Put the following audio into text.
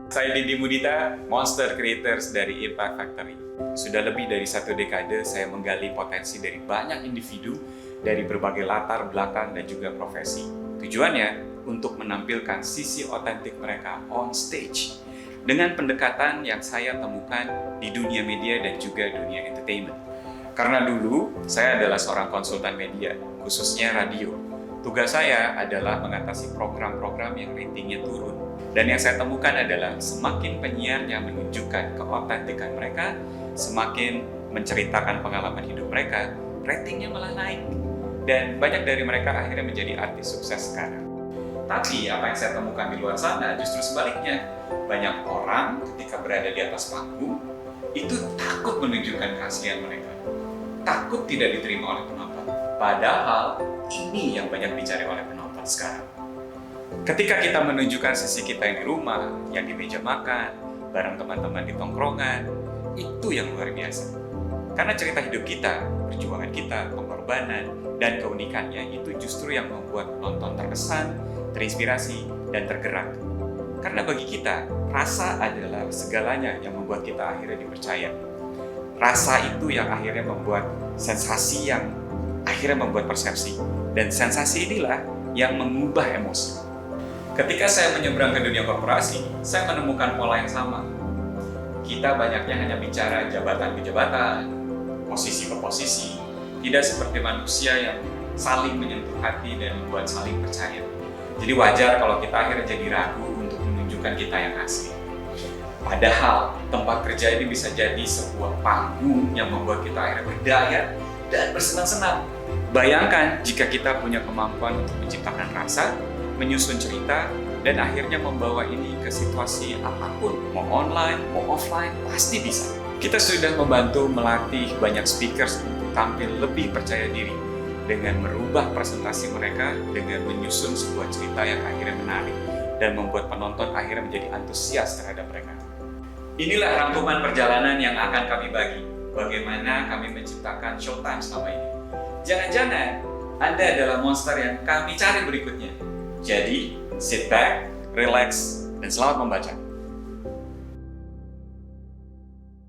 Saya Didi Mudita, Monster Creators dari Impact Factory. Sudah lebih dari 1 dekade saya menggali potensi dari banyak individu dari berbagai latar belakang dan juga profesi. Tujuannya untuk menampilkan sisi otentik mereka on stage dengan pendekatan yang saya temukan di dunia media dan juga dunia entertainment. Karena dulu saya adalah seorang konsultan media, khususnya radio. Tugas saya adalah mengatasi program-program yang ratingnya turun. Dan yang saya temukan adalah semakin penyiar yang menunjukkan keotentikan mereka, semakin menceritakan pengalaman hidup mereka, ratingnya malah naik. Dan banyak dari mereka akhirnya menjadi artis sukses sekarang. Tapi apa yang saya temukan di luar sana justru sebaliknya. Banyak orang ketika berada di atas panggung, itu takut menunjukkan keaslian mereka. Takut tidak diterima oleh penonton. Padahal ini yang banyak dicari oleh penonton sekarang. Ketika kita menunjukkan sisi kita yang di rumah, yang di meja makan, bareng teman-teman di tongkrongan, itu yang luar biasa. Karena cerita hidup kita, perjuangan kita, pengorbanan, dan keunikannya itu justru yang membuat penonton terkesan, terinspirasi, dan tergerak. Karena bagi kita, rasa adalah segalanya yang membuat kita akhirnya dipercaya. Rasa itu yang akhirnya membuat sensasi yang akhirnya membuat persepsi. Dan sensasi inilah yang mengubah emosi. Ketika saya menyeberang ke dunia korporasi, saya menemukan pola yang sama. Kita banyaknya hanya bicara jabatan ke jabatan, posisi ke posisi, tidak seperti manusia yang saling menyentuh hati dan membuat saling percaya. Jadi wajar kalau kita akhirnya jadi ragu untuk menunjukkan kita yang asli. Padahal tempat kerja ini bisa jadi sebuah panggung yang membuat kita akhirnya berdaya dan bersenang-senang. Bayangkan jika kita punya kemampuan untuk menciptakan rasa, menyusun cerita, dan akhirnya membawa ini ke situasi apapun, mau online, mau offline, pasti bisa. Kita sudah membantu melatih banyak speakers untuk tampil lebih percaya diri dengan merubah presentasi mereka dengan menyusun sebuah cerita yang akhirnya menarik dan membuat penonton akhirnya menjadi antusias terhadap mereka. Inilah rangkuman perjalanan yang akan kami bagi, bagaimana kami menciptakan Showtime selama ini. Jangan-jangan Anda adalah monster yang kami cari berikutnya. Jadi, sit back, relax, dan selamat membaca.